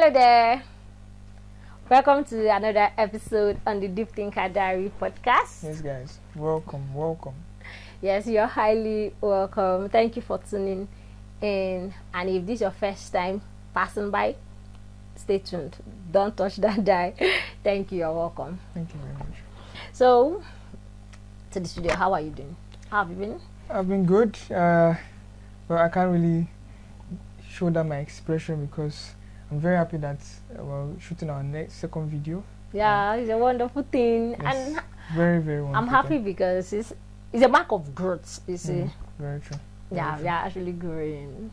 Hello there. Welcome to another episode on the Diptinker Diary podcast. Yes, guys. Welcome. Yes, you're highly welcome. Thank you for tuning in. And if this is your first time passing by, stay tuned. Don't touch that die. Thank you. You're welcome. Thank you very much. So, to the studio, how are you doing? How have you been? I've been good. But I can't really show that my expression because I'm very happy that we're shooting our second video. Yeah, it's a wonderful thing. Yes, And very wonderful. I'm happy because it's a mark of growth, you see. Very true. Yeah, we are actually growing.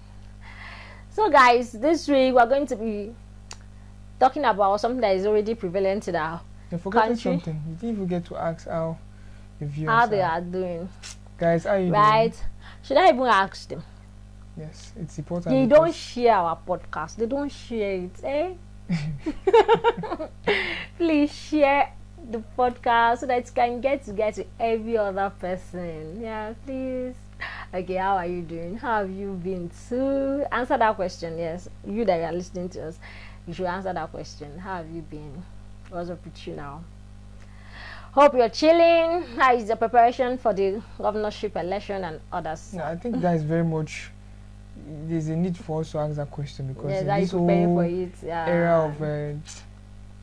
So guys, this week we're going to be talking about something that is already prevalent in our You forgot country. something. You didn't forget to ask how the viewers How they are doing. Guys, how you Right? doing? Should I even ask them? Yes, it's important. They because don't share our podcast. They don't share it, eh? Please share the podcast so that it can get to every other person. Yeah, please. Okay, how are you doing? How have you been too? Answer that question. Yes, you that are listening to us, you should answer that question. How have you been? What's up with you now? Hope you're chilling. How is the preparation for the governorship election and others? I think that is very much. There's a need for us to ask that question because Yes, in are you this preparing whole for it? Yeah. era of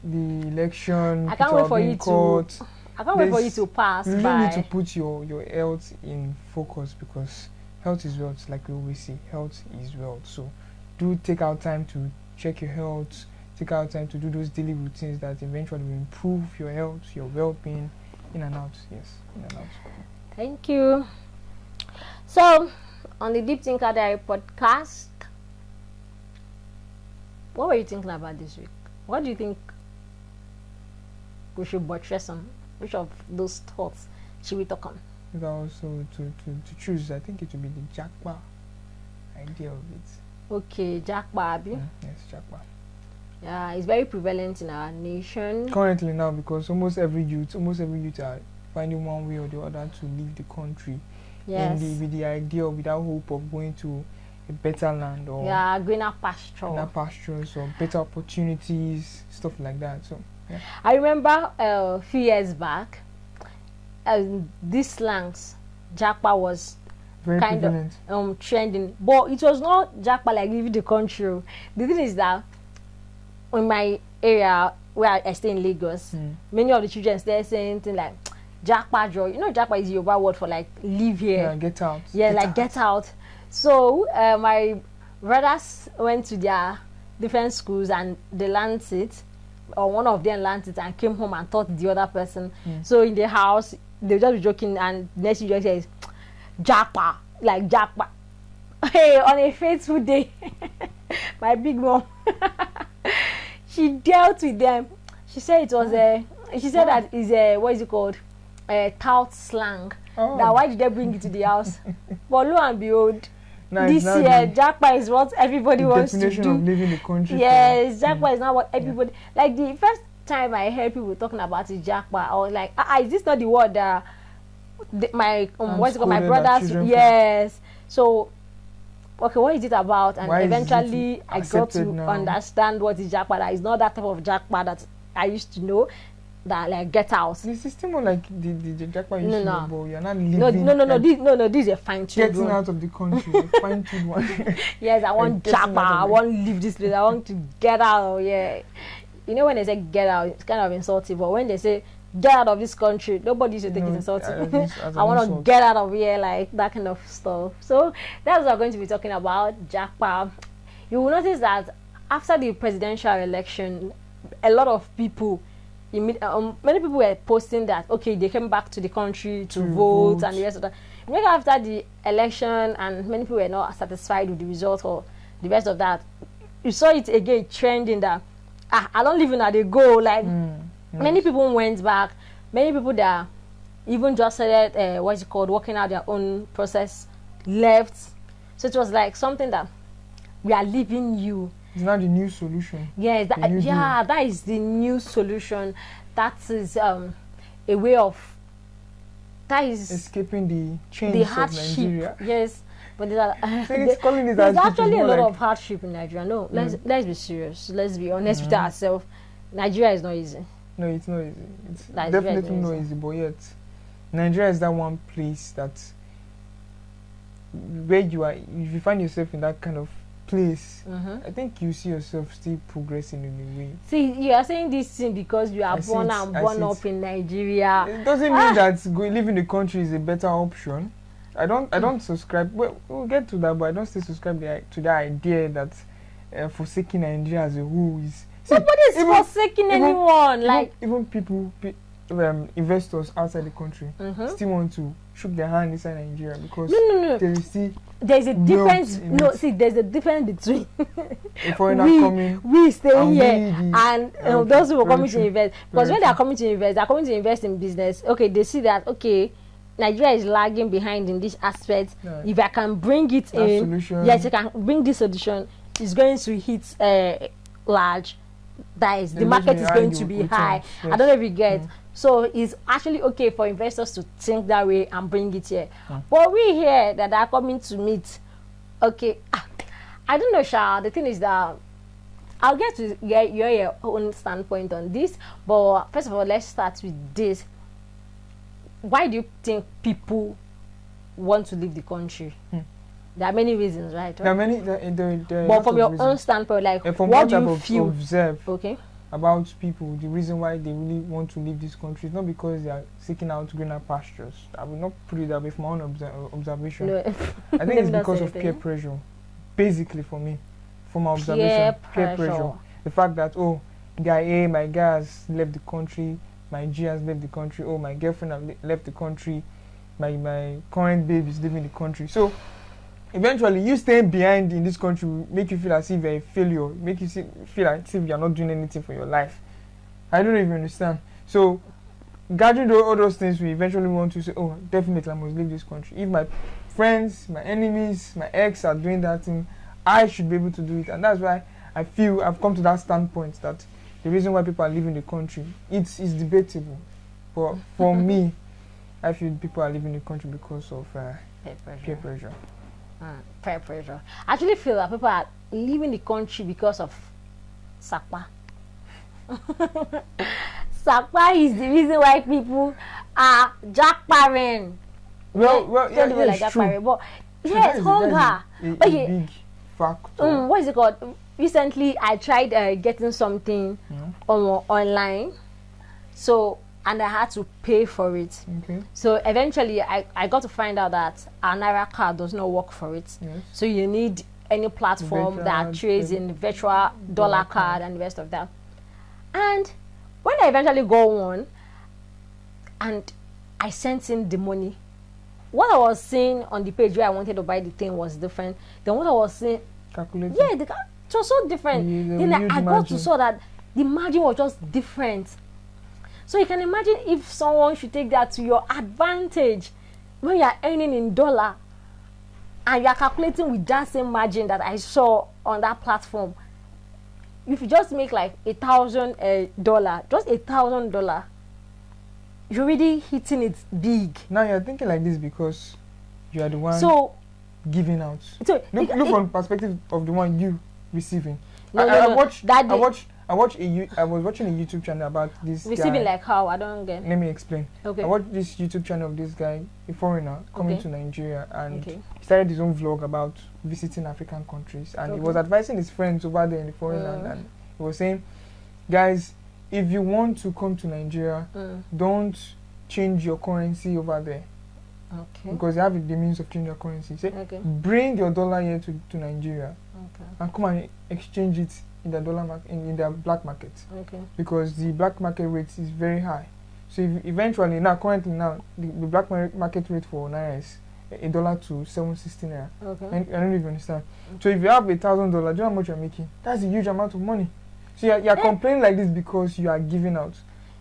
the election, I can't people wait are for being you caught. I can't wait for you There's- to pass You really by. need to put your health in focus because health is wealth, like we always say. Health is wealth. So do take out time to check your health. Take out time to do those daily routines that eventually will improve your health, your well-being, in and out. Yes, in and out. Thank you. So, on the Diptinker Diary podcast, what were you thinking about this week? What do you think we should buttress on? Which of those thoughts should we talk on? If I also to choose, I think it would be the Japa idea of it. Okay, Japa, Abi. Yes, Japa. Yeah, it's very prevalent in our nation. Currently now, because almost every youth are finding one way or the other to leave the country. Yes. With the idea, with that hope of going to a better land or Yeah, greener pasture. greener pastures or better opportunities, stuff like that. So yeah. I remember a few years back, these slangs, Japa was Very kind prevalent. of trending, but it was not Japa like leaving the country. The thing is that in my area where I stay in Lagos, many of the children stay saying things like Japa joy. You know, Japa is Yoruba word for like leave here. Yeah, get out. Yeah, get out. So my brothers went to their different schools and they learned it, or one of them learned it and came home and taught the other person. So in the house they just be joking, and next you just says Japa, like Japa. Hey, on a fateful day, my big mom, she dealt with them. She said it was she said that is a, what is it called, a tout slang. That why did they bring it to the house? But lo and behold, this year Japa is what everybody wants to do. Of leaving the country. Yes, Japa is not what everybody like. The first time I heard people talking about it, Japa, I was like, is this not the word that my what's it called, my brothers? Yes. So okay, what is it about? And eventually I got to understand what is Japa. That is not that type of Japa that I used to know. That like get out. The system more like the Japa you know, but you're not living. No. This is a fine-tuned getting one. out of the country, a fine-tuned one. Yes, I want Japa. I want to leave this place. I want to get out. Yeah, you know when they say get out, it's kind of insulting. But when they say get out of this country, nobody should take it insulting. I want to get out of here, like that kind of stuff. So that's what we're going to be talking about, Japa. You will notice that after the presidential election, a lot of people. Many people were posting that okay, they came back to the country to vote and the rest of that. Maybe after the election, and many people were not satisfied with the result or the rest of that. You saw it again trending that I don't live in they go like many people went back. Many people that even just started what's it called, working out their own process left. So it was like something that we are leaving you. It's not the new solution. Yes, that is the new solution. That is a way of that is escaping the chains the of hardship. Nigeria. Yes, But there's hardship actually a lot like of hardship in Nigeria. No, let's be serious. Let's be honest with ourselves. Nigeria is not easy. No, it's not easy. It's Nigeria definitely not easy. But yet, Nigeria is that one place that where you are. If you find yourself in that kind of place, I think you see yourself still progressing in a way. See, you are saying this thing because you are born up in Nigeria. It doesn't mean that living in the country is a better option. I don't subscribe. Well, we'll get to that, but I don't still subscribe to the idea that forsaking Nigeria as a whole is. Nobody is forsaking anyone. Even people, investors outside the country still want to shook their hand inside Nigeria because there's a difference. No, see, there's a difference between a foreigner coming, we staying here, and those who are coming to invest. Because when they are coming to invest, they are coming to invest in business. Okay, they see that Nigeria is lagging behind in this aspect. Yeah. If I can bring it in, solution. Yes, I can bring this solution. It's going to hit large. That is, the market is going to be high. Yes. I don't know if you get. So it's actually okay for investors to think that way and bring it here. But we here that are coming to meet, okay, I don't know, Sha. The thing is that I'll get to your own standpoint on this. But first of all, let's start with this. Why do you think people want to leave the country? There are many reasons, right? There are many. But from your own standpoint, like, what do you feel? Observe about people, the reason why they really want to leave this country is not because they are seeking out greener pastures. I will not put it that way from my own observation. No. I think it's because of peer pressure. Basically, for me, from my observation, peer pressure. The fact that, guy A, my guy has left the country, my G has left the country, my girlfriend has left the country, my current babe is leaving the country. So eventually, you staying behind in this country will make you feel as if you're a failure, make you feel as if you're not doing anything for your life. I don't even understand. So, gathering all those things, we eventually want to say, definitely I must leave this country. If my friends, my enemies, my ex are doing that thing, I should be able to do it. And that's why I feel I've come to that standpoint that the reason why people are leaving the country, it's debatable. But for me, I feel people are leaving the country because of peer pressure. Peer pressure. I actually feel that people are leaving the country because of Sapa. Sapa is the reason why people are jackparing. It's true. But yes, hunger. Okay. Big factor. What is it called? Recently, I tried getting something online. And I had to pay for it. Okay. So eventually, I got to find out that our Naira card does not work for it. Yes. So you need any platform that trades in virtual dollar card and the rest of that. And when I eventually go on, and I sent in the money, what I was seeing on the page where I wanted to buy the thing was different than what I was seeing. Calculated. Yeah, it was so different. Then I got to saw that the margin was just different. So you can imagine if someone should take that to your advantage when you are earning in dollar and you are calculating with that same margin that I saw on that platform. If you just make like $1,000, just $1,000, you're already hitting it big. Now you're thinking like this because you are the one giving out. Look from the perspective of the one you receiving. I was watching a YouTube channel about this receiving guy. Like how? I don't get. Let me explain. Okay. I watched this YouTube channel of this guy, a foreigner, coming to Nigeria, and he started his own vlog about visiting African countries, and he was advising his friends over there in the foreign land, and he was saying, guys, if you want to come to Nigeria, don't change your currency over there. Okay. Because they have the means of changing your currency. Say, bring your dollar here to Nigeria, and come and exchange it in the dollar in the black market. Okay. Because the black market rate is very high. So currently the black market rate for Naira is $1 to 7.60 Naira. Okay. And I don't even understand. So if you have $1,000, do you know how much you're making? That's a huge amount of money. So you're complaining like this because you are giving out.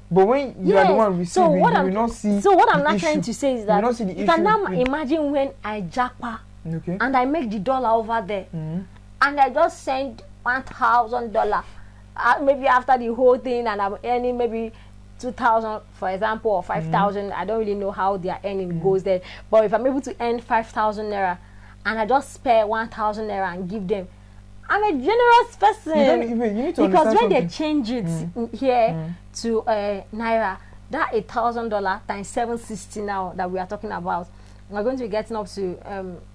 But when you are the one receiving, you will not see. So what I'm not trying to say is that you can now imagine when I Japa and I make the dollar over there, and I just send $1,000. Maybe after the whole thing, and I'm earning maybe 2,000, for example, or 5,000. I don't really know how their earning goes there. But if I'm able to earn 5,000 Naira, and I just spare 1,000 naira and give them, I'm a generous person. You need to because when something. they change it here to naira, that $1,000 times 760 now that we are talking about, we're going to be getting up to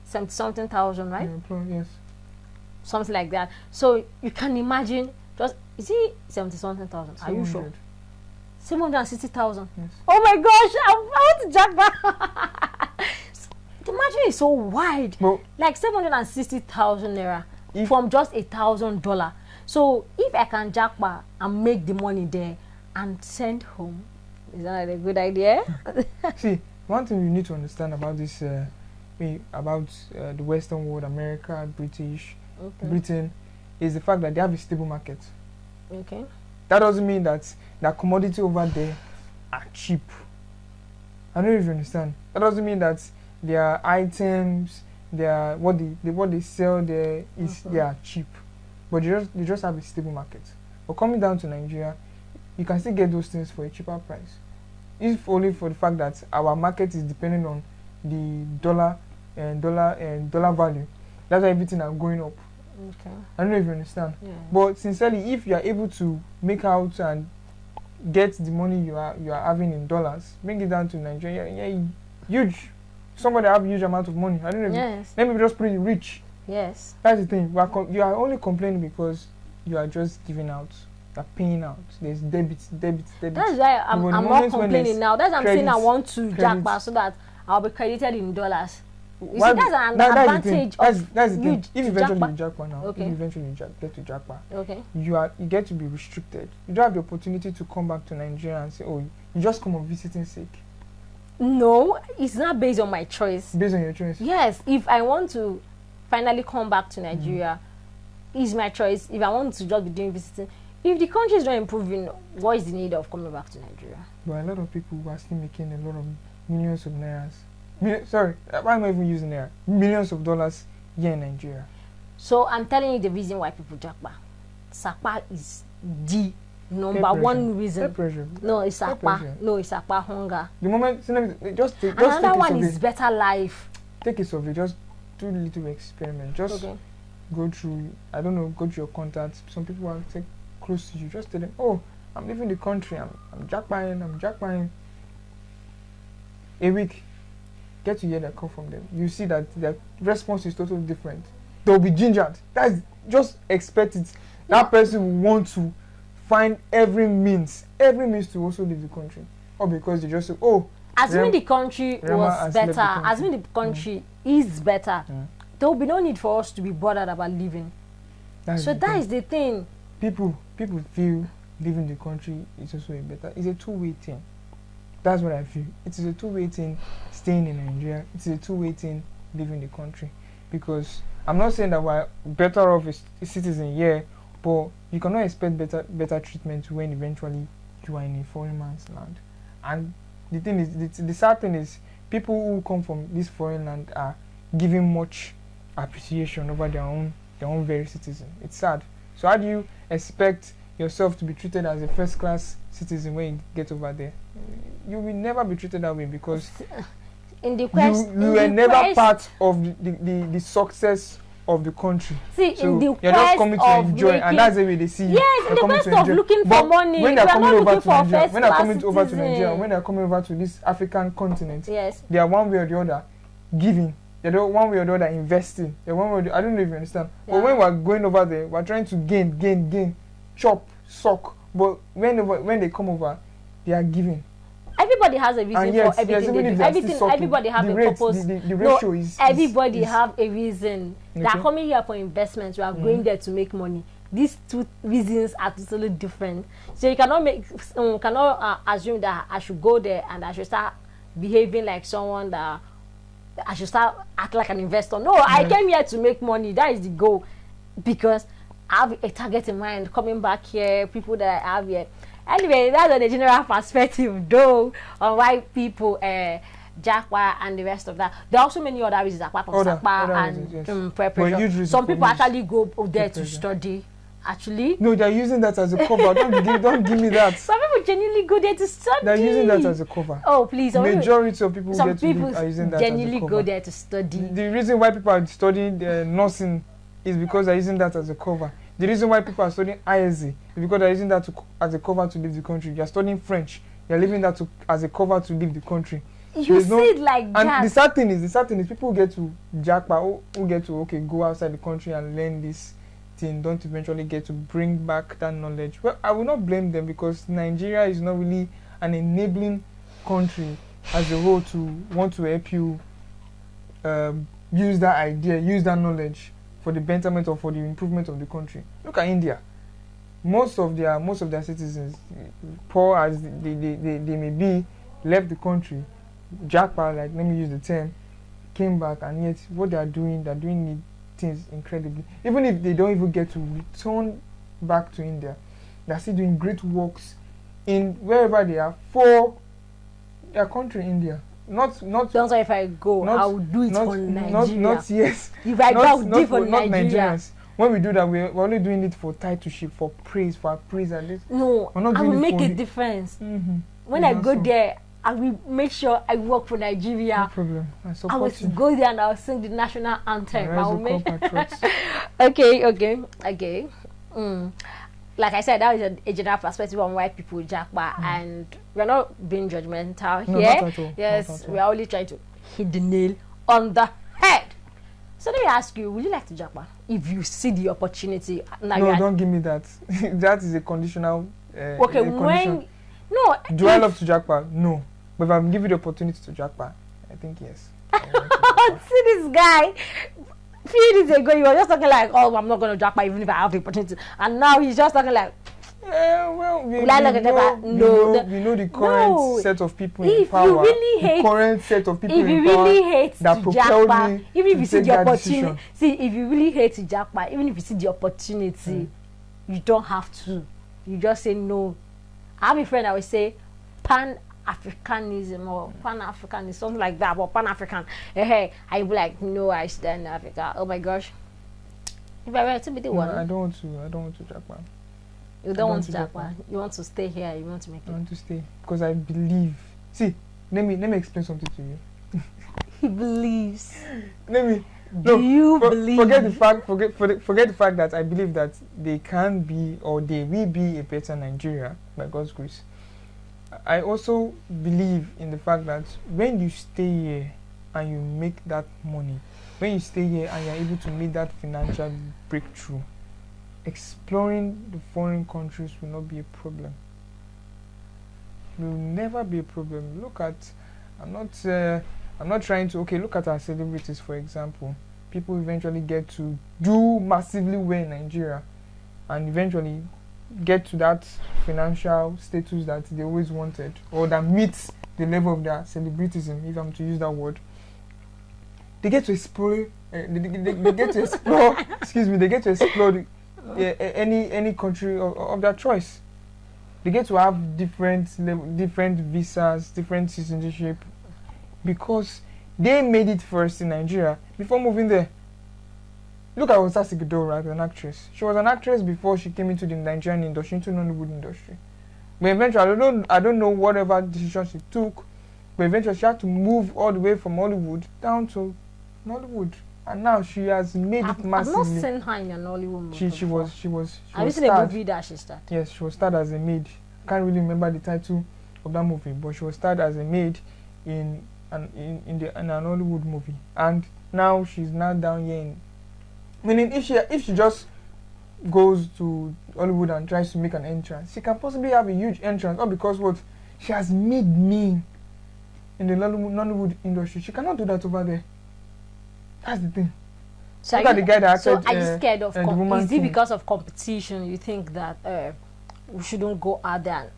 70-something thousand, right? Yes. Something like that. So you can imagine, just is it 70-something thousand? Are you sure? 760,000. Yes. Oh my gosh! I want to Japa. The margin is so wide, like 760,000 naira from just $1,000. So if I can Japa and make the money there and send home, is that a good idea? See, one thing you need to understand about this, about the Western world, America, Britain, is the fact that they have a stable market. Okay. That doesn't mean that the commodity over there are cheap. I don't know if you understand. That doesn't mean that their items, what they sell there is they are cheap. But they just have a stable market. But coming down to Nigeria, you can still get those things for a cheaper price. If only for the fact that our market is dependent on the dollar value. That's why everything are going up. Okay. I don't know if you understand. Yeah. But sincerely, if you are able to make out and get the money you are having in dollars, bring it down to Nigeria, huge. Somebody have huge amount of money. I don't know. Yes. Let me just pretty rich. Yes. That's the thing. You are only complaining because you are just giving out. You're paying out. There's debit. That's why I'm not complaining now. That's why I'm saying I want to Japa so that I'll be credited in dollars. You see, that's an advantage. That's the thing. If eventually you Japa now, okay. If eventually you get to Japa, okay, you get to be restricted. You don't have the opportunity to come back to Nigeria and say, oh, you just come on visiting sake. No, it's not based on my choice. Based on your choice. Yes, if I want to finally come back to Nigeria, it's my choice. If I want to just be doing visiting, if the country is not improving, what is the need of coming back to Nigeria? But a lot of people are still making a lot of millions of nairas. Sorry, why am I even using naira? Millions of dollars here in Nigeria. So I'm telling you the reason why people Japa. Sapa is the number one reason. No, it's Sapa. No, it's Sapa hunger. The moment, just another one is better life. Take a survey. Just do a little experiment. Just go through. I don't know. Go through your contacts. Some people are close to you. Just tell them, oh, I'm leaving the country. I'm Japaing. A week. Get to hear that call from them. You see that their response is totally different. They'll be gingered. That's just expect it. That person will want to find every means to also leave the country. Or because they just say, oh, assuming the country was better, assuming the country is better, there will be no need for us to be bothered about leaving. So that is the thing. People feel leaving the country is also it's a two-way thing. That's what I feel. It is a two-way thing staying in Nigeria. It is a two-way thing leaving the country. Because I'm not saying that we're better off as a citizen here, but you cannot expect better treatment when eventually you are in a foreign man's land. And the thing is, the sad thing is, people who come from this foreign land are given much appreciation over their own very citizen. It's sad. So how do you expect yourself to be treated as a first-class citizen when you get over there? You will never be treated that way because in the quest, you were never part of the success of the country. See, so in the you're just coming to enjoy, and that's the way they see you. Yes, in the quest of looking for money, when they're coming over to Nigeria, when they're coming over to this African continent, yes, they are one way or the other giving. They're one way or the other investing. They're one way or the, I don't know if you understand. Yeah. But when we're going over there, we're trying to gain, chop, suck. But when they come over, they are giving. Everybody has a reason for everything. Everybody have a purpose. The ratio is everybody have a reason. Okay. They are coming here for investments. We are going there to make money. These two reasons are totally different. So you cannot assume that I should go there and I should start behaving like someone that I should start act like an investor. No, I came here to make money. That is the goal. Because I have a target in mind coming back here, people that I have here. Anyway, that's the general perspective, though, on why people Japa and the rest of that. There are also many other reasons apart from Sapa and preparation. Some people actually go there to study. Actually, no, they're using that as a cover. Don't give me that. Some people genuinely go there to study. They're using that as a cover. Oh, please. Majority of people some people are using that as a cover. genuinely go there to study. The reason why people are studying nursing is because they're using that as a cover. The reason why people are studying ISC is because they're using that as a cover to leave the country. You're studying French. You're leaving that as a cover to leave the country. You see it like that. And the sad thing is people who get to Japa, who get to go outside the country and learn this thing, don't eventually get to bring back that knowledge. Well, I will not blame them, because Nigeria is not really an enabling country as a whole to want to help you use that idea, use that knowledge for the betterment or for the improvement of the country. Look at India. Most of their citizens, poor as they may be, left the country. Japa, like, let me use the term, came back, and yet what they're doing things incredibly. Even if they don't even get to return back to India, they're still doing great works in wherever they are for their country, India. Not. Don't say if I go, I will do it for Nigeria. Not yes. If I go, I will do it for Nigeria. Nigerians. When we do that, we're only doing it for titleship, for praise, for praise at least. No, I will make a difference. Mm-hmm. When I go there, I will make sure I work for Nigeria. No problem. I will go there and I will sing the national anthem. I will make Okay. Like I said, that is a general perspective on why people Japa, and we're not being judgmental here. Not at all. Yes, we are only trying to hit the nail on the head. So let me ask you, would you like to Japa if you see the opportunity? No, don't give me that. That is a conditional. Okay, when no. Do I love to Japa? No. But if I'm given the opportunity to Japa, I think yes. See this guy. Few days ago, he was just talking like, "Oh, I'm not going to Japa even if I have the opportunity," and now he's just talking like, well, we know the current set of people in power. If you really hate, the current set of people in power that propelled me even if you see the opportunity, decision. See, if you really hate Japa, even if you see the opportunity, you don't have to. You just say no. I have a friend that will say Pan-Africanism or Pan-Africanism, something like that, but Pan-African. Hey, I be like, no, I stand in Africa. Oh my gosh. If I were to be the one. I don't want to Japan. You don't want to Japan. You want to stay here. You want to make it. I want to stay because I believe. See, let me explain something to you. He believes. Believe? Forget the fact that I believe that they can be or they will be a better Nigeria by God's grace. I also believe in the fact that when you stay here and you make that money, when you stay here and you're able to make that financial breakthrough, exploring the foreign countries will not be a problem. It will never be a problem. Look at, I'm not trying to, look at our celebrities, for example. People eventually get to do massively well in Nigeria and eventually get to that financial status that they always wanted, or that meets the level of their celebritism, if I'm to use that word. They get to explore. They get to explore. They get to explore any country of their choice. They get to have different visas, different citizenship, because they made it first in Nigeria before moving there. Look at Osa Sigidora, an actress. She was an actress before she came into the Nigerian industry, into the Nollywood industry. But eventually, I don't know whatever decision she took, but eventually she had to move all the way from Hollywood down to Nollywood. And now she has made it massively. I've not seen her in a Nollywood movie. She was Have you seen a movie that she starred? Yes, she was starred as a maid. I can't really remember the title of that movie, but she was starred as a maid in an Hollywood movie. And now she's now down here in... Meaning, if she just goes to Hollywood and tries to make an entrance, she can possibly have a huge entrance, all because what? She has made me in the Nollywood industry. She cannot do that over there. That's the thing. So look at the guy that acted. So are you scared of is it because of competition? You think that we shouldn't go out there and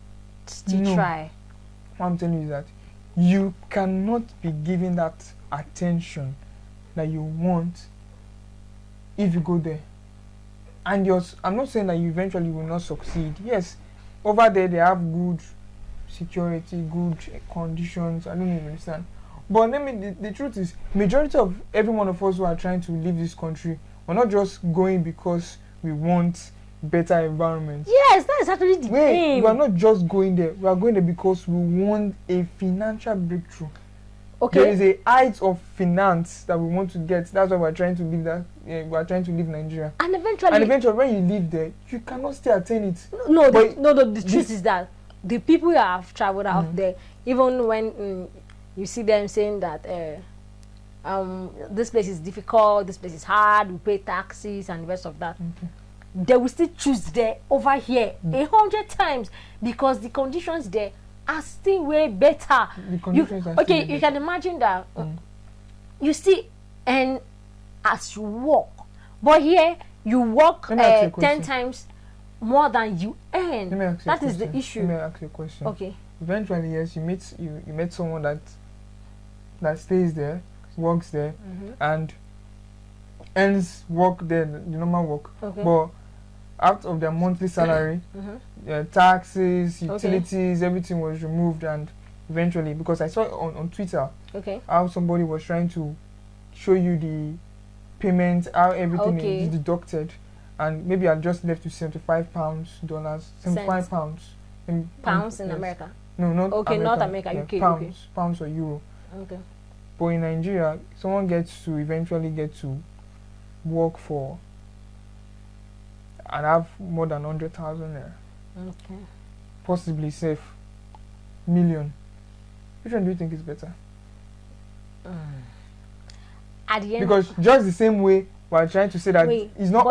still try? What I'm telling you is that you cannot be given that attention that you want if you go there. And I'm not saying that you eventually will not succeed. Yes, over there they have good security, good conditions. I don't even understand. But the truth is, majority of every one of us who are trying to leave this country, we're not just going because we want better environment. Yes, that is actually the aim. We are not just going there. We are going there because we want a financial breakthrough. Okay. There is a height of finance that we want to get. That's why we're trying to leave that. We are trying to leave Nigeria. And eventually, when you live there, you cannot still attain it. No. The truth is that the people who have traveled out there, even when you see them saying that this place is difficult, this place is hard, we pay taxes and the rest of that, they will still choose there over here 100 times because the conditions there are still way better. You can imagine that you still earn as you work, but here you work 10 times more than you earn. That is the issue. Let me ask you a question. Okay. Eventually, yes, you met someone that stays there, works there, and earns work there, the normal work. Okay. But out of their monthly salary, taxes, utilities, everything was removed, and eventually, because I saw it on Twitter, how somebody was trying to show you the payment, how everything is deducted, and maybe I just left to £75, £75. Pounds in America? No, not America. Not America, UK. Pounds or euro. Okay. But in Nigeria, someone gets to eventually get to work for and have more than 100,000 there. Okay. Possibly save million. Which one do you think is better? At the end, because just the same way we're trying to say that it's not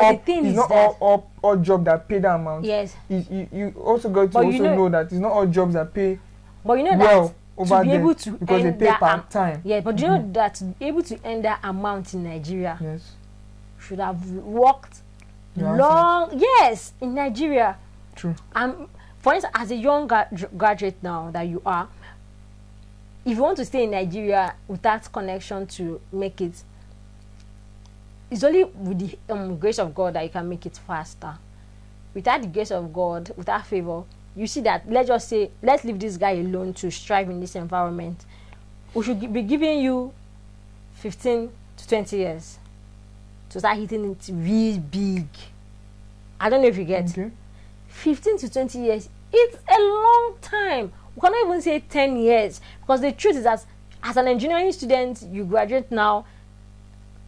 all jobs that pay that amount. Yes. You also got to know that it's not all jobs that pay. But you know well that over to be able to because they pay per time. Yeah, but you know that to be able to earn that amount in Nigeria, should have worked long. Yes, in Nigeria. True. For instance, as a young graduate now that you are, if you want to stay in Nigeria without connection to make it, it's only with the grace of God that you can make it faster. Without the grace of God, without favor, you see that, let's leave this guy alone to strive in this environment. We should be giving you 15 to 20 years to start hitting it really big. I don't know if you get 15 to 20 years. It's a long time. We cannot even say 10 years because the truth is that as an engineering student, you graduate now,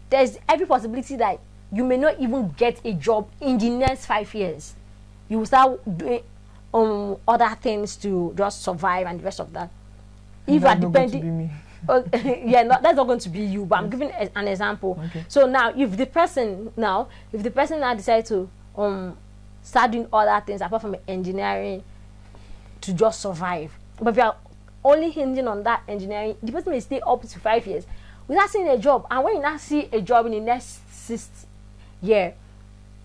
there's every possibility that you may not even get a job in the next 5 years. You will start doing other things to just survive and the rest of that. If you are depending, that's not going to be you. But I'm giving an example. Okay. So now, if the person now decides to start doing other things apart from engineering to just survive, but if you are only hinging on that engineering, the person may stay up to 5 years without seeing a job. And when you now see a job in the next 6th year,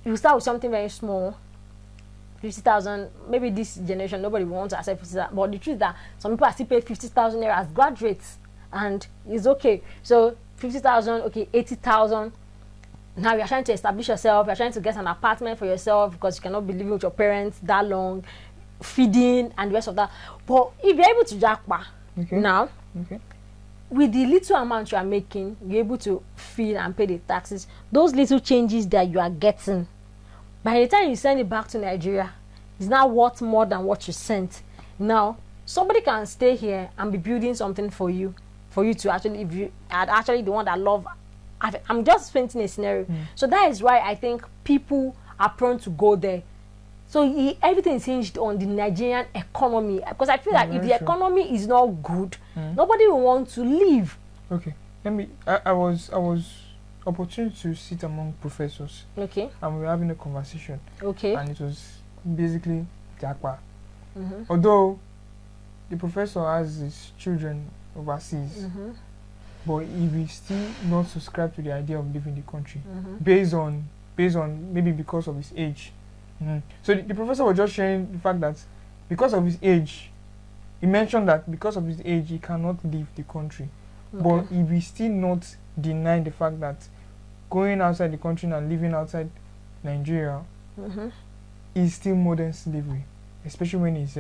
you start with something very small, 50,000. Maybe this generation nobody wants to accept 50,000, but the truth is that some people are still paying 50,000 as graduates, and it's okay. So 50,000, okay, 80,000. Now you're trying to establish yourself. You're trying to get an apartment for yourself because you cannot be living with your parents that long, feeding and the rest of that. But if you're able to Japa now, with the little amount you are making, you're able to feed and pay the taxes. Those little changes that you are getting, by the time you send it back to Nigeria, it's now worth more than what you sent. Now, somebody can stay here and be building something for you to actually, if you are actually the one that love. I'm just painting a scenario. So that is why I think people are prone to go there. So everything is hinged on the Nigerian economy. Because I feel that if the economy is not good, nobody will want to leave. Okay. I was opportunity to sit among professors. Okay. And we were having a conversation. Okay. And it was basically Japa. Although the professor has his children overseas, but he will still not subscribe to the idea of leaving the country based on maybe because of his age. So the professor was just sharing the fact that because of his age, he mentioned that because of his age he cannot leave the country, but he will still not deny the fact that going outside the country and living outside Nigeria is still modern slavery, especially when it's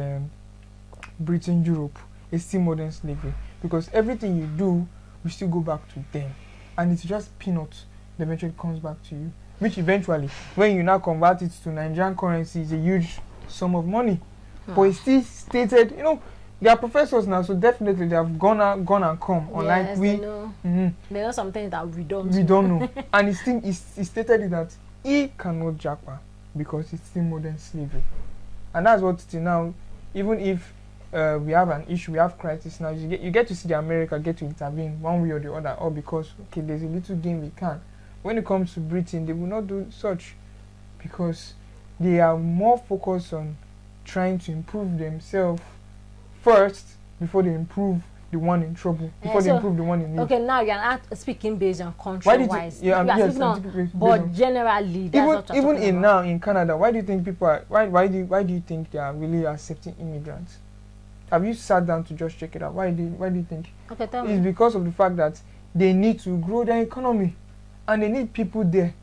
Britain, Europe. It's still modern slavery because everything you do will still go back to them, and it's just peanuts that eventually comes back to you. which eventually, when you now convert it to Nigerian currency, is a huge sum of money. But it's still stated, you know, there are professors now, so definitely they have gone and come. Unlike yes, we, they know some things that we don't know. And it's stated that he cannot Japa because it's still modern slavery. And that's what till now, even if we have an issue, we have crisis now, you get to see the America get to intervene one way or the other, or because, okay, there's a little gain we can. When it comes to Britain, they will not do such because they are more focused on trying to improve themselves first before they improve the one in trouble, before they improve the one in need. Okay, now you're not speaking based on country-wise. But generally, that's even in now in Canada, why do you think people are? Why do you think they are really accepting immigrants? Have you sat down to just check it out? Why do you think? Okay, tell me. It's because of the fact that they need to grow their economy, and they need people there.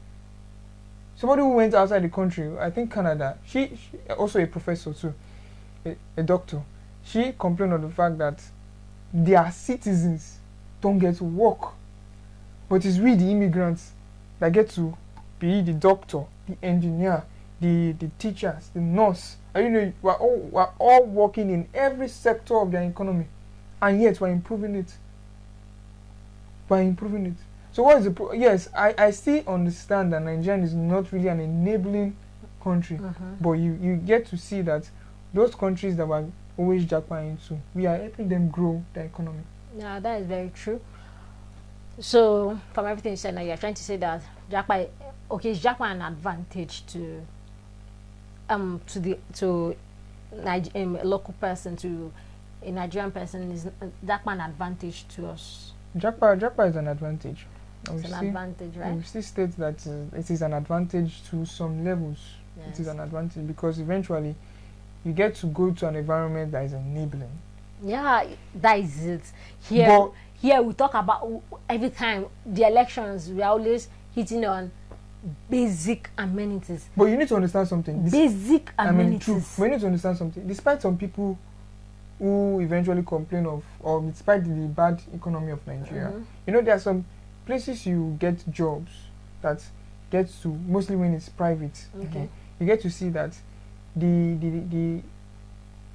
Somebody who went outside the country, I think Canada, she also a professor too, a doctor. She complained of the fact that their citizens don't get to work, but it's we, the immigrants, that get to be the doctor, the engineer, the teachers, the nurse. And you know, we're all working in every sector of their economy, and yet we're improving it. So what is the yes, I still understand that Nigeria is not really an enabling country, but you get to see that those countries that were always Japa into, we are helping them grow their economy. Yeah, that is very true. So from everything you said now, you're trying to say that Japa, okay, is Japa an advantage to a local person, to a Nigerian person? Is Japa an advantage to us? Japa is an advantage. It's an advantage, right? We still state that it is an advantage to some levels. Yes. It is an advantage because eventually you get to go to an environment that is enabling. Yeah, that is it. Here we talk about every time the elections, we are always hitting on basic amenities. But you need to understand something. Basic amenities. We need to understand something. Despite some people who eventually complain of, or despite the bad economy of Nigeria, you know, there are some places you get jobs that get to, mostly when it's private. Okay. You get to see that the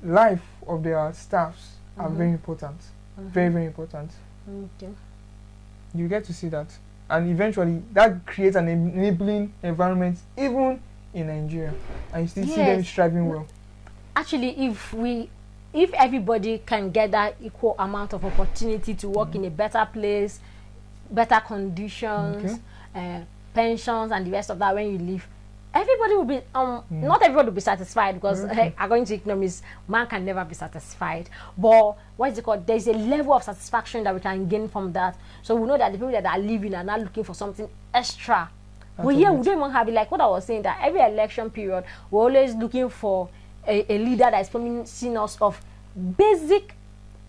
life of their staffs are very important. Very, very important. Okay. You get to see that. And eventually that creates an enabling environment even in Nigeria. And you still see them striving well. Actually, if everybody can get that equal amount of opportunity to work in a better place, better conditions, pensions and the rest of that when you leave, everybody will be not everybody will be satisfied, because according to economics, man can never be satisfied. But what is it called? There's a level of satisfaction that we can gain from that. So we know that the people that are living are not looking for something extra. But here we don't even have it. Like what I was saying, that every election period we're always looking for a leader that is promising us of basic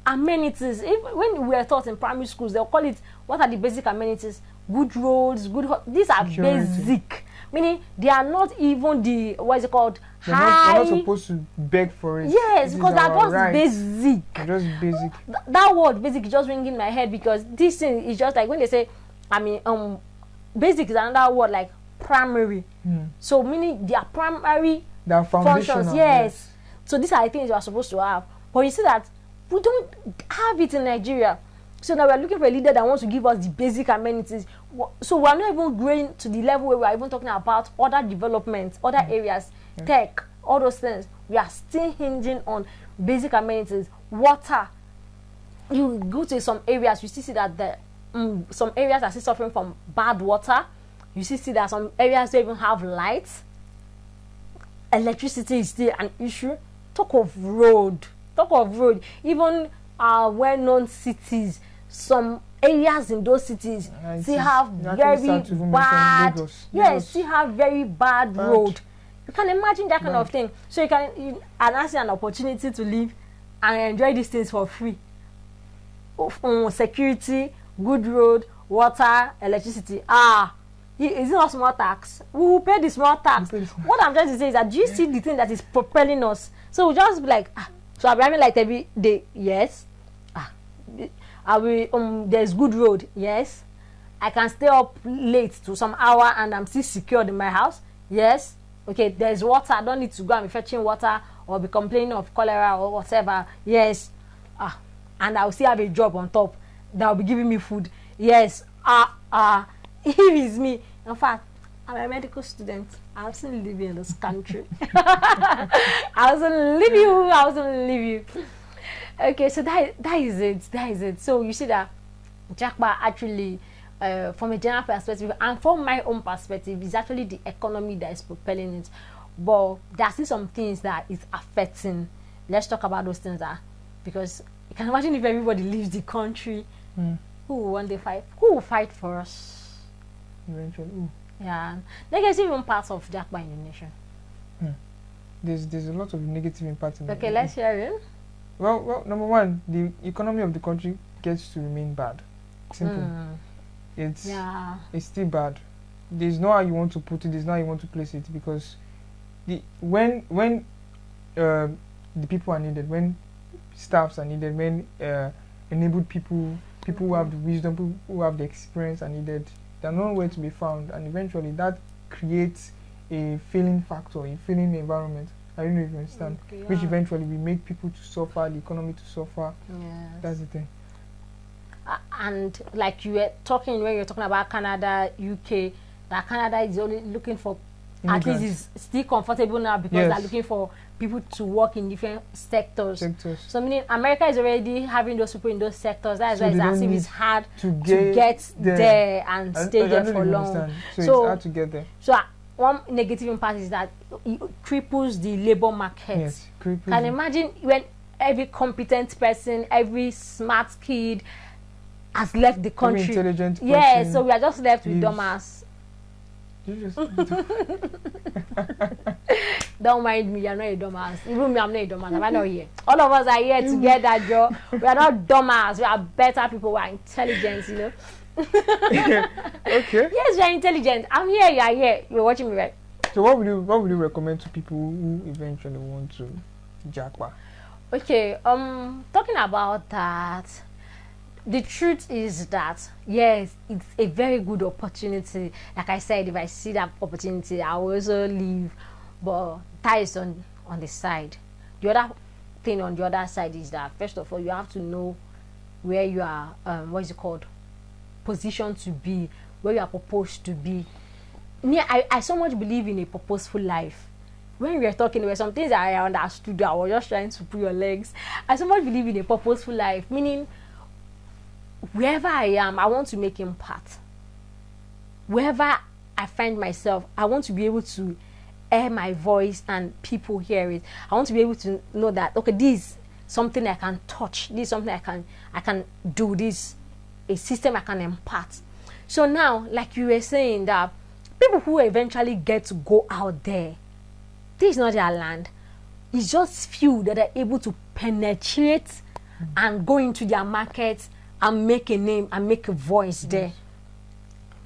amenities. When we were taught in primary schools, they'll call it, what are the basic amenities? Good roads, these are basic. Meaning they are not even the, what is it called? They're not supposed to beg for it. Yes, because they're just basic. Just basic. That word basic is just ringing in my head, because this thing is just like when they say, basic is another word like primary. So meaning they are primary functions. Yes. So these are the things you are supposed to have. But you see that we don't have it in Nigeria. So now we are looking for a leader that wants to give us the basic amenities. So we are not even growing to the level where we are even talking about other developments, other areas, tech, all those things. We are still hinging on basic amenities. Water. You go to some areas, you still see that some areas are still suffering from bad water. You still see that some areas don't even have lights. Electricity is still an issue. Talk of road. Even our well-known cities, some areas in those cities still have very bad. Yes, still have very bad road. You can imagine that kind of thing. So you can ask an opportunity to live and enjoy these things for free. Security, good road, water, electricity. Is it not small tax? We will pay the small tax. What I'm trying to say is that, do you see the thing that is propelling us? So we just be like, so I'm having like every day, yes. Are we there's good road, yes. I can stay up late to some hour and I'm still secured in my house. Yes. Okay, there's water. I don't need to go and be fetching water or be complaining of cholera or whatever. Yes. And I'll still have a job on top that will be giving me food. Yes. If it's me. In fact, I'm a medical student. I wasn't living in this country. I wasn't leave you. Okay, so that is it. So you see that Japa actually, from a general perspective and from my own perspective, is actually the economy that is propelling it. But there are still some things that is affecting. Let's talk about those things because you can imagine if everybody leaves the country, who will one day fight? Who will fight for us? Eventually. Yeah, there's even parts of Japa in the nation. There's a lot of negative impact in Okay, let's hear it. Well, number one, the economy of the country gets to remain bad. Simple. It's still bad. There's no how you want to put it. There's no how you want to place it because when the people are needed, when staffs are needed, when enabled people who have the wisdom, people who have the experience are needed, they're nowhere to be found, and eventually that creates a failing factor, a failing environment. I don't know if you understand. Okay, yeah. Which eventually will make people to suffer, the economy to suffer. Yes. That's the thing. And like you were talking when you were talking about Canada, UK, that Canada is only looking for immigrants. At least it's still comfortable now because they're looking for people to work in different sectors. So meaning America is already having those people in those sectors. That is why it's as if it's hard to get there and stay there for long. So it's hard to get there. So one negative impact is that it cripples the labor market. Yes, can imagine when every competent person, every smart kid has left the country. Every intelligent person. Yeah, so we are just left with dumbass. Don't mind me, you're not a dumbass. Even me, I'm not a dumbass. I'm not here. All of us are here together, Joe. We are not dumbass. We are better people. We are intelligent, you know. Okay. Yes, we are intelligent. I'm here. You are here. You're watching me, right? So, what would you recommend to people who eventually want to Japa? Okay. Talking about that. The truth is that, yes, it's a very good opportunity. Like I said, if I see that opportunity, I will also leave. But that is on the side. The other thing on the other side is that, first of all, you have to know where you are, what is it called? Positioned to be, where you are proposed to be. Me, I so much believe in a purposeful life. When we were talking, there were some things that I understood. I was just trying to pull your legs. I so much believe in a purposeful life, meaning wherever I am, I want to make impact. Wherever I find myself, I want to be able to air my voice and people hear it. I want to be able to know that, okay, this is something I can touch. This is something I can do. This a system I can impart. So now, like you were saying, that people who eventually get to go out there, this is not their land. It's just few that are able to penetrate and go into their markets and make a name and make a voice there.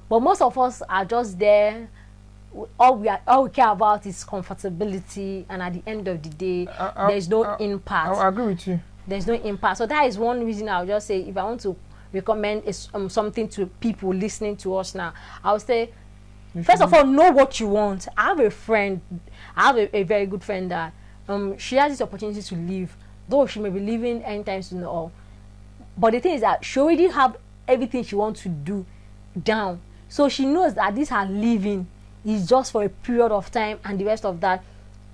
But most of us are just there. All we care about is comfortability, and at the end of the day, there's no impact. I agree with you. There's no impact. So that is one reason I'll just say, if I want to recommend something to people listening to us now, I'll say, first of all, know what you want. I have a friend. I have a very good friend that she has this opportunity to leave, though she may be leaving anytime soon or all. But the thing is that she already have everything she wants to do down. So she knows that this her leaving is just for a period of time, and the rest of that,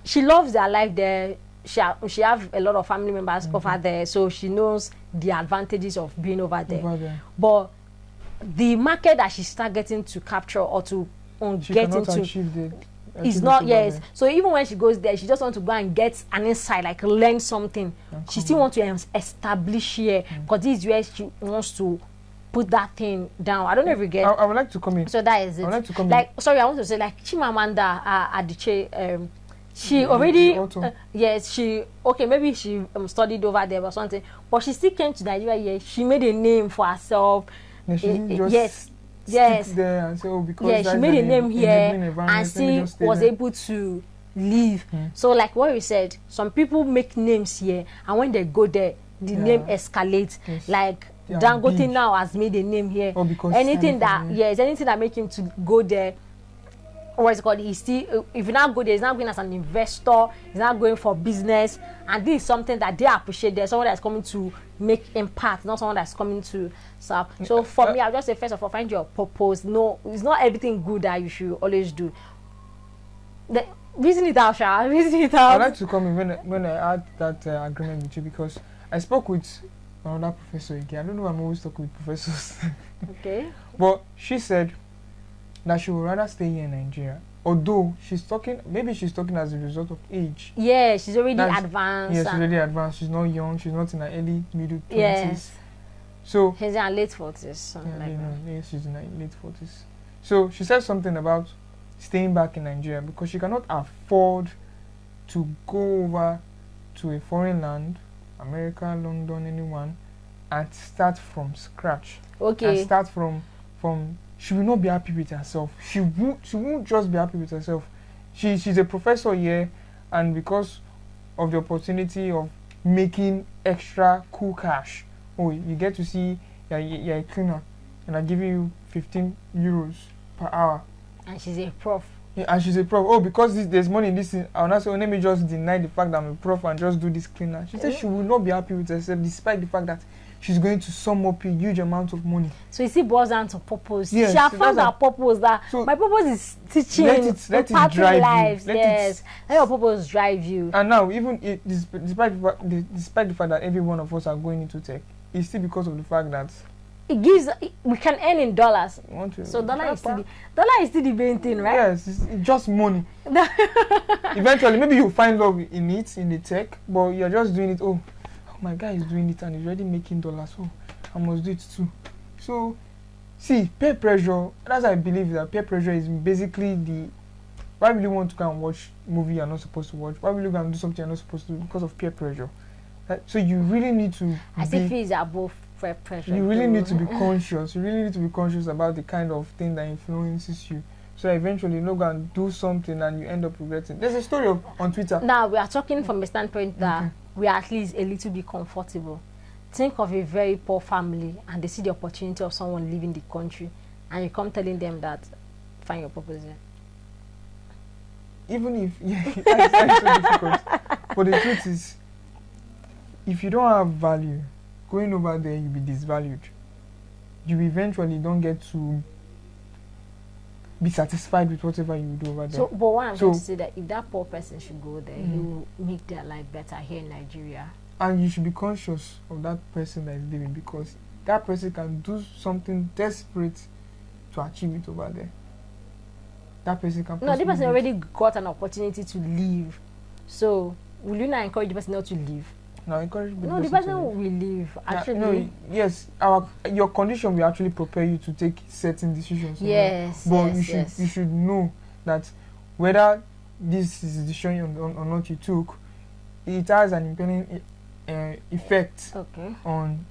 she loves their life there. She have a lot of family members over there, so she knows the advantages of being over there. But the market that she's targeting to capture or to get into is not, yes. So even when she goes there, she just wants to go and get an insight, like learn something. She still wants to establish here, because this is where she wants to put that thing down. I don't know if you get. I would like to come in. So that is it. I would like to come in. Sorry, I want to say, like Chimamanda Adichie, she already, yes, maybe she studied over there or something, but she still came to Nigeria. Yeah, she made a name for herself. No, she didn't just stick there and say, oh, because she made a name here and still was able to leave. So like what you said, some people make names here, and when they go there, the name escalates. Like Dangote big. now has made a name here. Or because Anything that anything that make him to go there. What's it called? He's still, if you now go there, he's not going as an investor, he's not going for business, and this is something that they appreciate. There's someone that's coming to make impact, not someone that's coming to serve. So for me, I'll just say, first of all, find your purpose. No, it's not everything good that you should always do. Reason it out, Sha. Reason it out. I'd like to come in when I had that agreement with you, because I spoke with another professor again. I don't know why I'm always talking with professors. Okay. But she said that she would rather stay here in Nigeria. Although maybe she's talking as a result of age. Yeah, she's already advanced. Yeah, she's already advanced. She's not young. She's not in her middle 20s. Yes. So she's in her late 40s, something like that. Yeah, she's in her late 40s. So she said something about staying back in Nigeria because she cannot afford to go over to a foreign land, America, London, anyone, and start from scratch. Okay. And start from she will not be happy with herself. She won't just be happy with herself. She's a professor here, and because of the opportunity of making extra cool cash, you get to see you're a cleaner, and I'm giving you 15 euros per hour. And she's a prof. Yeah, and she's a prof. Because there's money in this thing, I'll not say, let me just deny the fact that I'm a prof and just do this cleaner. She said she will not be happy with herself despite the fact that she's going to sum up a huge amount of money. So you see, boils down to purpose. Yes, she has found her purpose. That so my purpose is teaching, let it drive lives. You. Let your purpose drive you. And now, even despite the fact that every one of us are going into tech, it's still because of the fact that we can earn in dollars. So dollar is still the main thing, right? Yes, it's just money. Eventually, maybe you find love in the tech, but you're just doing it. Oh, my guy is doing it and he's already making dollars. So I must do it too. So, see, peer pressure. That's I believe that peer pressure is basically why will you want to go and watch movie you're not supposed to watch? Why will you go and do something you're not supposed to do? Because of peer pressure. So you really need to. As if it's above peer pressure. You really need to be conscious. You really need to be conscious about the kind of thing that influences you. So eventually, you go and do something and you end up regretting. There's a story on Twitter. Now we are talking from a standpoint that we are at least a little bit comfortable. Think of a very poor family and they see the opportunity of someone leaving the country, and you come telling them that find your purpose there. Even if that's so difficult. But the truth is, if you don't have value, going over there you'll be disvalued. You eventually don't get to be satisfied with whatever you do over there. So, but what I'm going to say that if that poor person should go there, he will make their life better here in Nigeria. And you should be conscious of that person that is living, because that person can do something desperate to achieve it over there. That person can. No, the person already got an opportunity to leave. So, will you not encourage the person not to leave? No, encourage the person will leave. Actually, no, yes, your condition will actually prepare you to take certain decisions. Yes, but you should know that whether this is a decision or not you took, it has an impending effect on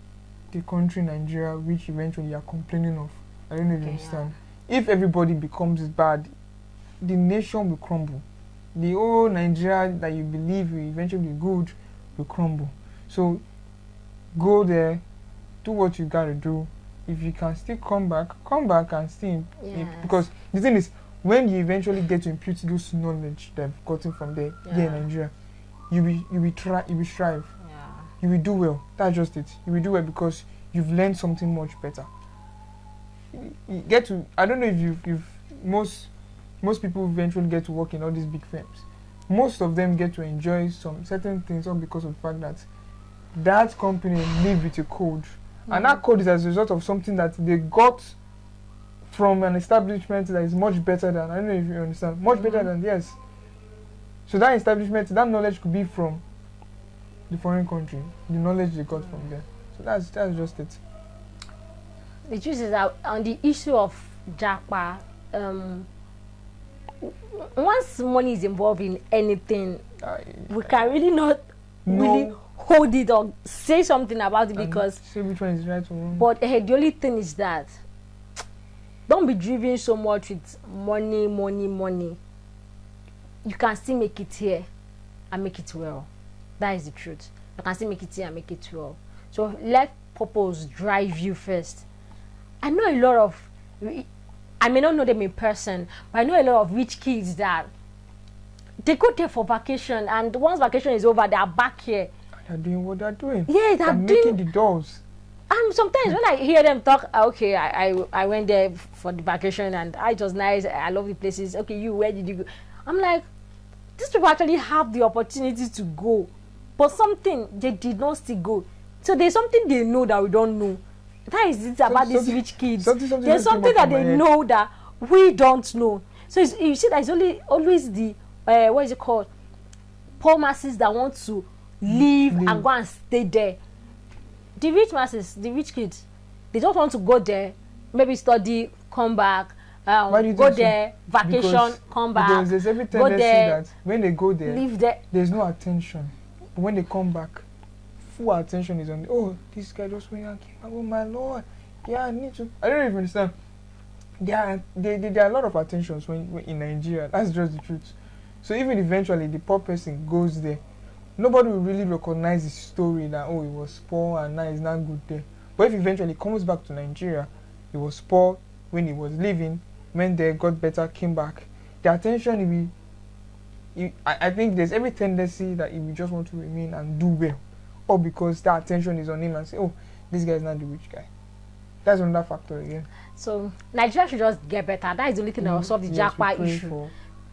the country Nigeria, which eventually you are complaining of. I don't know if you understand. Yeah. If everybody becomes bad, the nation will crumble. The whole Nigeria that you believe will eventually be good will crumble. So go there, do what you gotta do. If you can still come back and still because the thing is, when you eventually get to impute those knowledge that you've gotten from there here in Nigeria, you will strive. Yeah. You will do well. That's just it. You will do well because you've learned something much better. You get to, I don't know if you've most people eventually get to work in all these big firms. Most of them get to enjoy some certain things all because of the fact that that company live with a code. And that code is as a result of something that they got from an establishment that is much better than, I don't know if you understand, much better than theirs. So that establishment, that knowledge could be from the foreign country, the knowledge they got from there. So that's just it. The truth is that on the issue of Japa, once money is involved in anything, we can really not really hold it or say something about it, because say which one is right or wrong. But the only thing is that don't be driven so much with money. You can still make it here and make it well. That is the truth. You can still make it here and make it well. So let purpose drive you first? I know a lot of, I may not know them in person, but I know a lot of rich kids that they go there for vacation, and once vacation is over, they are back here. They're doing what they're doing. Yeah, they're making the dolls. And sometimes when I hear them talk, okay, I went there for the vacation and it was nice. I love the places. Okay, where did you go? I'm like, these people actually have the opportunity to go, but something they did not still go. So there's something they know that we don't know. That is it about these rich kids. There's something that they know that we don't know. So you see, there's always the what is it called? Poor masses that want to live and go and stay there. The rich masses, the rich kids, they don't want to go there, maybe study, come back, go there, vacation, come back. Because there's every tendency that when they go there, live there, there's no attention. But when they come back, full attention is on. Oh, this guy just went and came back. Oh my Lord, yeah, I need to. I don't even understand. There are a lot of attentions when in Nigeria. That's just the truth. So even eventually the poor person goes there, nobody will really recognize the story that, oh, he was poor and now he's not good there. But if eventually comes back to Nigeria, he was poor when he was living, went there, got better, came back, the attention will be, I think there's every tendency that he will just want to remain and do well, or because that attention is on him and say, oh, this guy is not the rich guy. That's another factor again. So Nigeria should just get better. That is the only thing that will solve the Japa issue.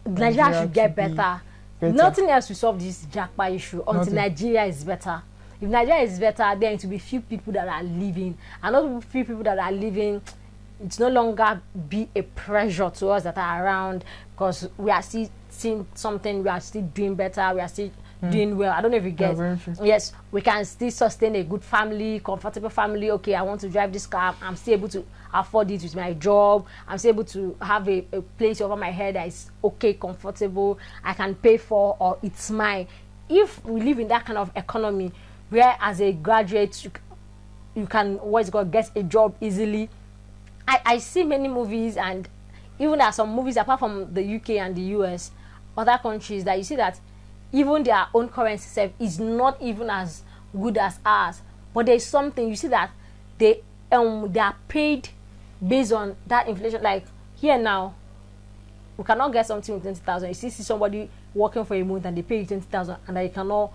Nigeria should get better. Nothing else will solve this Japa issue until Nigeria is better. If Nigeria is better, then it will be few people that are living, and not few people that are living. It's no longer be a pressure to us that are around, because we are still seeing something. We are still doing better. We are still doing well. I don't know if you get. Yes, we can still sustain a good family, comfortable family. Okay, I want to drive this car. I'm still able to afford it with my job. I'm still able to have a place over my head that is okay, comfortable. I can pay for, or it's mine. If we live in that kind of economy, where as a graduate you can get a job easily. I see many movies, and even there are some movies apart from the UK and the US, other countries, that you see that even their own currency self is not even as good as ours. But there is something, you see that they are paid based on that inflation. Like here now, we cannot get something with 20,000. You see somebody working for a month and they pay you 20,000, and that you cannot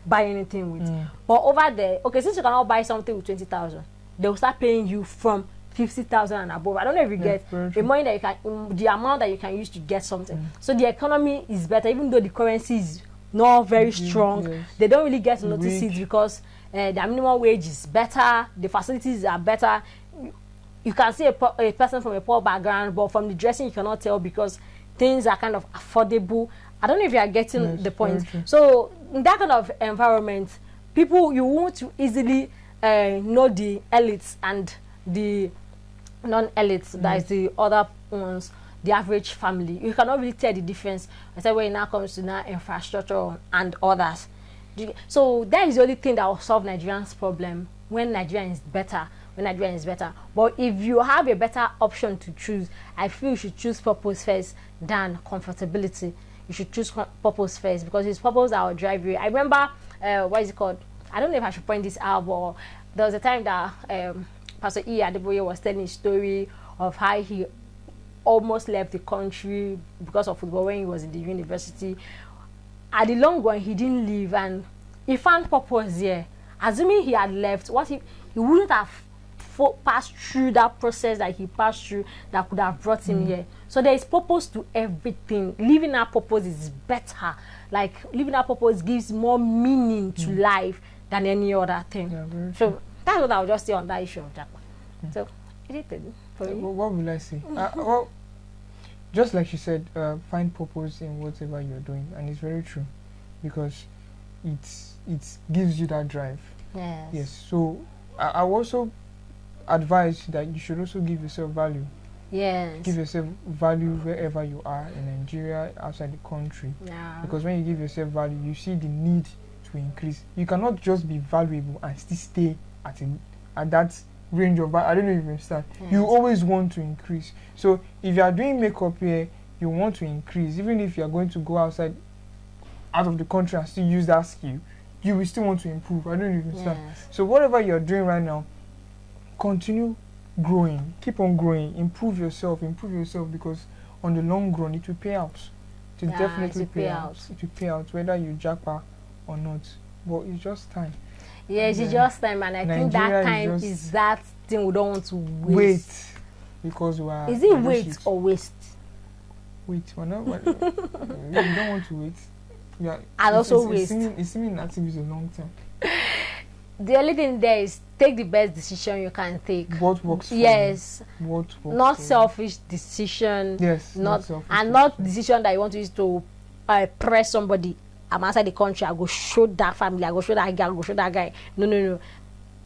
buy anything with. But over there, okay, since you cannot buy something with 20,000, they will start paying you from 50,000 and above. I don't know if you get the money that you can, the amount that you can use to get something. So the economy is better, even though the currency is not very strong. They don't really get to notice it because the minimum wage is better, the facilities are better. You can see a person from a poor background, but from the dressing you cannot tell because things are kind of affordable. I don't know if you are getting the point. So in that kind of environment, people, you want to easily know the elites and the non-elites, that is the other ones, the average family. You cannot really tell the difference, except when it now comes to now infrastructure and others. So that is the only thing that will solve Nigerians' problem when Nigeria is better. But if you have a better option to choose, I feel you should choose purpose first than comfortability. You should choose purpose first, because it's purpose that will drive you. I remember, what is it called? I don't know if I should point this out, but there was a time that Pastor E. Adeboye was telling a story of how he almost left the country because of football when he was in the university. At the long run, he didn't leave, and he found purpose here. Assuming he had left, what if he wouldn't have passed through that process that he passed through that could have brought him here? So there is purpose to everything. Living that purpose is better. Like, living that purpose gives more meaning to life than any other thing. So that's what I would just say on that issue of Japa. So, what will I say? Well, just like she said, find purpose in whatever you're doing, and it's very true, because it gives you that drive. Yes. So I also advise that you should also give yourself value. Yes. Give yourself value wherever you are, in Nigeria, outside the country. Because when you give yourself value, you see the need to increase. You cannot just be valuable and still stay at that range of value. I don't know if you understand. You always want to increase. So if you are doing makeup here, you want to increase. Even if you are going to go out of the country and still use that skill, you will still want to improve. I don't even understand. So whatever you're doing right now, continue growing, keep on growing, improve yourself, because on the long run it will pay out. It will definitely pay out. It will pay out whether you japa or not. But it's just time. Yes, it's just time, and I think that time is that thing we don't want to waste. Because we are. Is it wait or waste? Wait, we don't want to wait. Yeah, and also waste. It's seeming inactive is a long time. The only thing there is take the best decision you can take. What works for yes. you. What works not for selfish decision. Yes. Not selfish and not decision that you want to use to press somebody. I'm outside the country. I go show that family. I go show that guy. I go show that guy. No.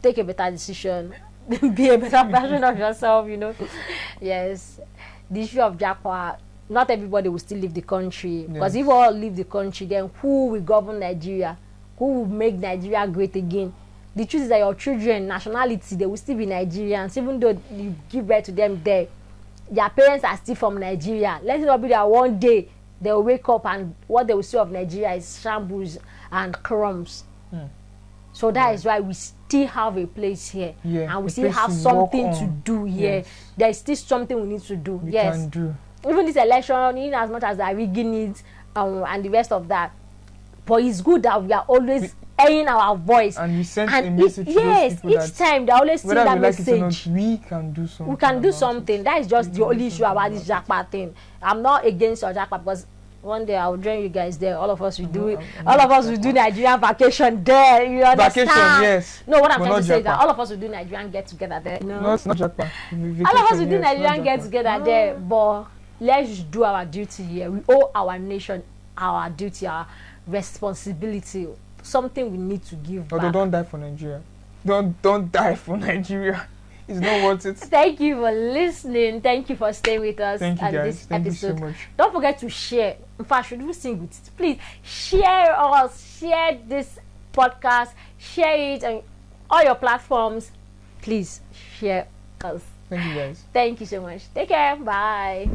Take a better decision. Be a better version of yourself. You know. Yes. The issue of Japa. Not everybody will still leave the country. Because if we all leave the country, then who will govern Nigeria? Who will make Nigeria great again? The truth is that your children, nationality, they will still be Nigerians, even though you give birth to them there. Their parents are still from Nigeria. Let it not be that one day they will wake up and what they will see of Nigeria is shambles and crumbs. So that is why we still have a place here. And we still have something to do here. There is still something we need to do. We can do. Even this election, in as much as they are rigging it and the rest of that. But it's good that we are always airing our voice. And we send a message to those people each time they always see that message. Like it or not, we can do something. We can do something. That is just the only issue about this Japa thing. I'm not against your Japa because one day I will join you guys there. All of us will do it. All of us will do Nigerian vacation there. You understand? Vacation, yes. No, what I'm trying to say is that all of us will do Nigerian get together there. No, it's not Japa. All of us will do Nigerian get together there. But let's do our duty here. We owe our nation our duty, our responsibility, something we need to give back. Don't die for Nigeria. Don't die for Nigeria. It's not worth it. Thank you for listening. Thank you for staying with us. Thank you, guys. This Thank episode. you so much. Don't forget to share. In fact, should we sing with it? Please share us. Share this podcast. Share it on all your platforms. Please share us. Thank you, guys. Thank you so much. Take care. Bye.